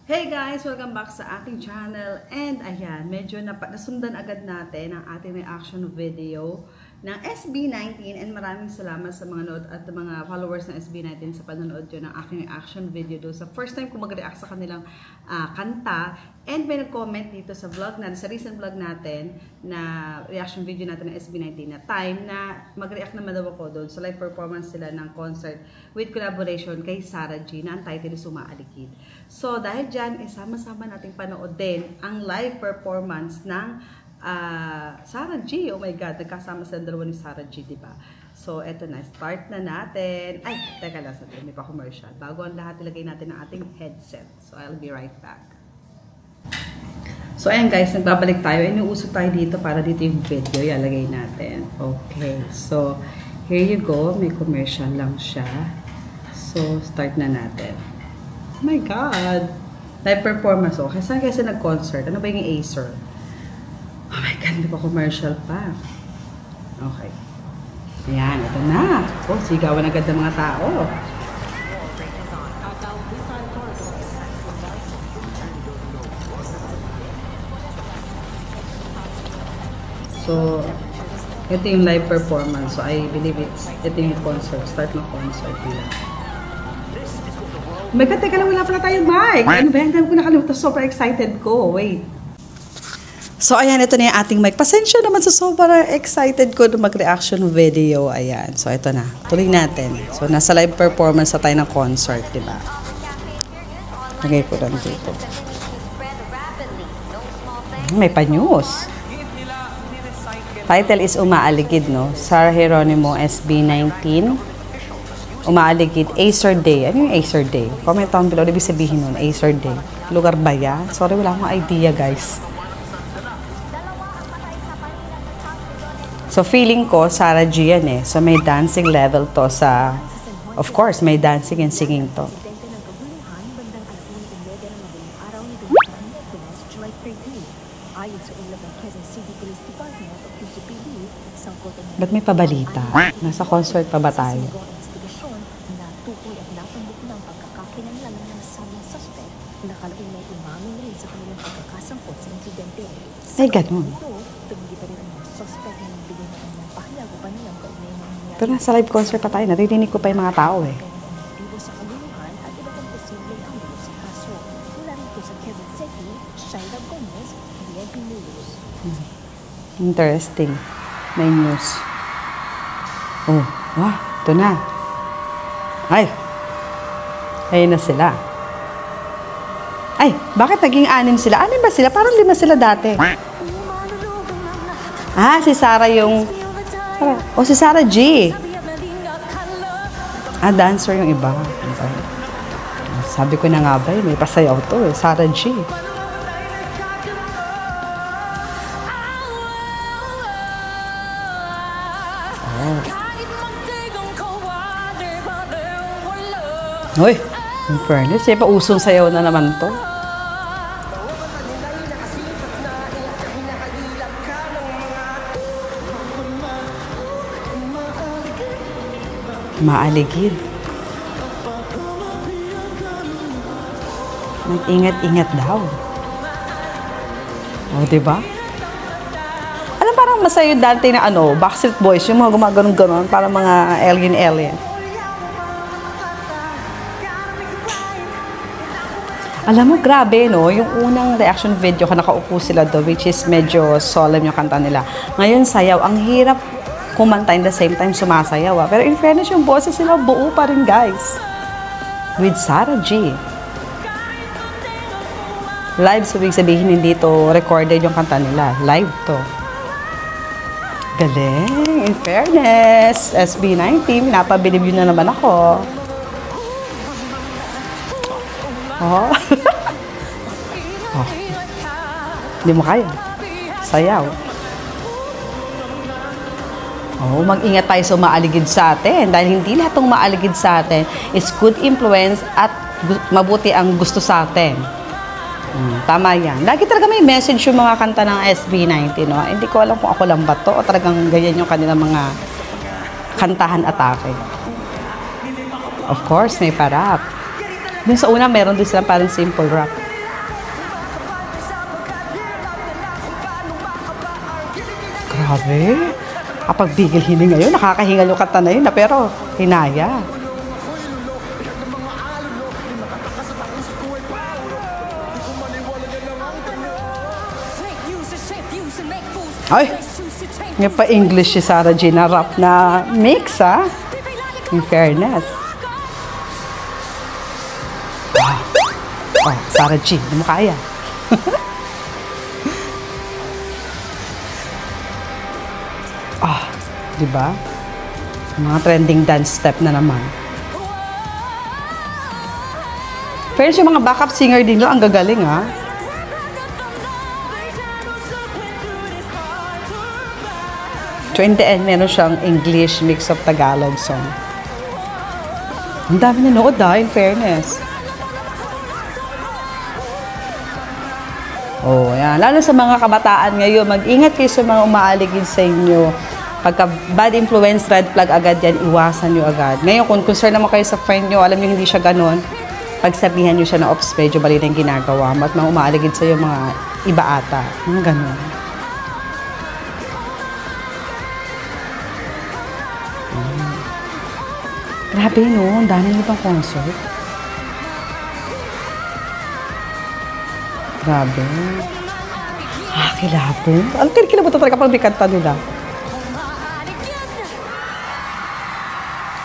Hey guys! Welcome back sa ating channel. And ayan, medyo nasundan agad natin ang ating reaction video ng SB19. And maraming salamat sa mga nood at mga followers ng SB19 sa panonood yun ng aking reaction video doon. Sa first time ko mag-react sa kanilang kanta. And may nag-comment dito sa vlog natin, sa recent vlog natin na reaction video natin ng SB19 na time na mag-react naman daw ako doon sa live performance sila ng concert with collaboration kay Sarah G na ang title is Umaalikid. So dahil dyan, sama-sama nating panood din ang live performance ng Sarah G. Oh my God, nagkasama sa dalawa ni Sarah G, diba? So eto na, start na natin. Ay, teka lang, may pa-commercial. Bago ang lahat, ilagay natin ang ating headset. So I'll be right back. So ayan guys, nagbabalik tayo. Inuusok tayo dito para dito yung video. Ialagay natin. Okay, so here you go. May commercial lang siya. So start na natin. Oh my God! Live performance. Okay, saan kasi nag-concert? Ano ba yung Acer? Oh my God, hindi pa commercial pa. Okay. Ayan, ito na. Oh, sigawan agad ng mga tao. So, ito yung live performance. So, I believe ito yung concert. Start ng concert nila. Oh my God, teka lang, wala pala tayong mic. Ano ba yan? Dahil ko nakalimutan. Super excited ko. Wait. So, ayan, ito na yung ating mic. Pasensya naman sa sobrang excited ko na mag-reaction video. Ayan. So, ito na. Tuloy natin. So, nasa live performance na tayo ng concert, diba? Lagay ko lang dito. May pa-news. Title is Umaalikid, no? Sarah Geronimo, SB19. Umaalikid, Acer Day. Ano yung Acer Day? Comment down below. Ibig sabihin nun, Acer Day. Lugar ba yan? Sorry, wala akong idea, guys. So, feeling ko, Sarah G yan eh. So, may dancing level to sa... Of course, may dancing and singing to. Ba't may pabalita? Nasa concert pa ba tayo? Ay, ganun. Pero nasa live concert pa tayo. Naririnig ko pa yung mga tao eh. Interesting. May news. Oh, wah, ito na. Ay! Ayun na sila. Ay, bakit naging 6 sila? 6 ba sila? Parang 5 sila dati. Ah, si Sarah yung... O, si Sarah G. Ah, dancer yung iba. Sabi ko na nga ba, may pasayaw to eh. Sarah G. Hoy, in fairness, eh, pausong sayaw na naman to. Umaalikid. Nag-ingat-ingat daw. O, diba? Alam, parang masayo dati na Backstreet Boys, yung mga gumaganon-ganon, parang mga alien-alien. Alam mo, grabe, no? Yung unang reaction video ko, nakaupo sila do, which is medyo solemn yung kanta nila. Ngayon, sayaw. Ang hirap kumanta in the same time sumasayaw. Pero in fairness, yung boses sila buo pa rin, guys. With Sarah G. Live, sabihin hindi to recorded yung kanta nila. Live to. Galing. In fairness, SB19, napabilib yun na naman ako. Oh. Oh. Hindi mo kaya. Sayaw. Oh, mag-ingat tayo sa umaaligid sa atin. Dahil hindi lahat ng umaaligid sa atin is good influence at mabuti ang gusto sa atin. Tama yan. Lagi talaga may message yung mga kanta ng SB19, no? Hindi ko alam kung ako lang ba to o talagang ganyan yung kanilang mga kantahan atake. Of course, may parap. Dun sa una, meron din silang parang simple rap. Grabe. Kapag bigil hiling ngayon, nakakahingal yung kanta na yun, pero hinaya. Ay! May pa-English si Sarah G na rap na mix, ha? In fairness. Oh, Sarah G, hindi mo kaya. Diba? Mga trending dance step na naman. Pero yung mga backup singer din ang gagaling, ha? So in the end, meron siyang English mix of Tagalog song. Ang dami nanood, ha? In fairness. Oh, yan. Lalo sa mga kabataan ngayon, mag-ingat kayo sa mga umaaligid sa inyo. Pagka bad influence, red flag agad yan, iwasan nyo agad. Ngayon, kung concern naman kayo sa friend nyo, alam nyo hindi siya ganun, pagsabihan nyo siya na, ops, medyo bali na yung ginagawa. At mga umaaligid sa'yo, mga iba ata. Mga ganun. Grabe, no? Ang dami nyo pang concert. Grabe. Kilabot. Ang kilabot na talaga pag may kanta nila.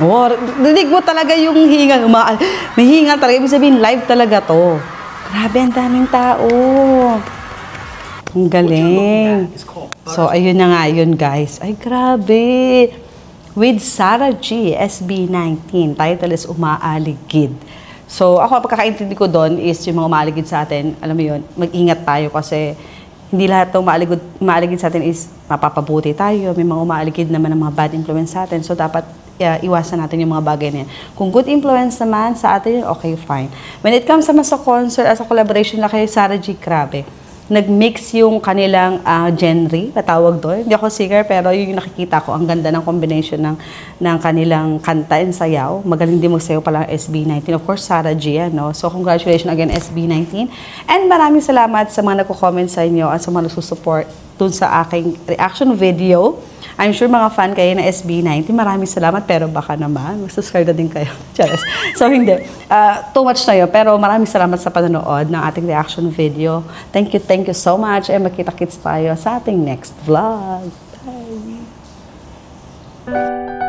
Oh, dinig mo talaga yung hingal. May hingal talaga. Ibig sabihin, live talaga to. Grabe, ang daming tao. Ang galing. So, ayun na nga yun, guys. Ay, grabe. With Sarah G, SB19. Title is Umaaligid. So, ako, pagkakaintindi ko doon is yung mga umaaligid sa atin, alam mo yun, mag-ingat tayo kasi hindi lahat ng umaaligid sa atin is mapapabuti tayo. May mga umaaligid naman ng mga bad influence sa atin. So, dapat iwasan natin yung mga bagay na yan. Kung good influence naman sa atin, okay, fine. When it comes naman sa concert, as a collaboration na kay Sarah G, grabe. Nag-mix yung kanilang genre, natawag doon. Hindi ako singer, pero yung nakikita ko, ang ganda ng combination ng kanilang kanta and sayaw. Magaling din magsayaw pala ang SB19. Of course, Sarah G, no? So, congratulations again, SB19. And maraming salamat sa mga nagko-comment sa inyo at sa mga nagsusupport dun sa aking reaction video. I'm sure mga fan kayo na SB19. Maraming salamat, pero baka naman, mag-subscribe na din kayo. So, hindi. Too much na yun, pero maraming salamat sa panonood ng ating reaction video. Thank you so much. And magkita-kits tayo sa ating next vlog. Bye!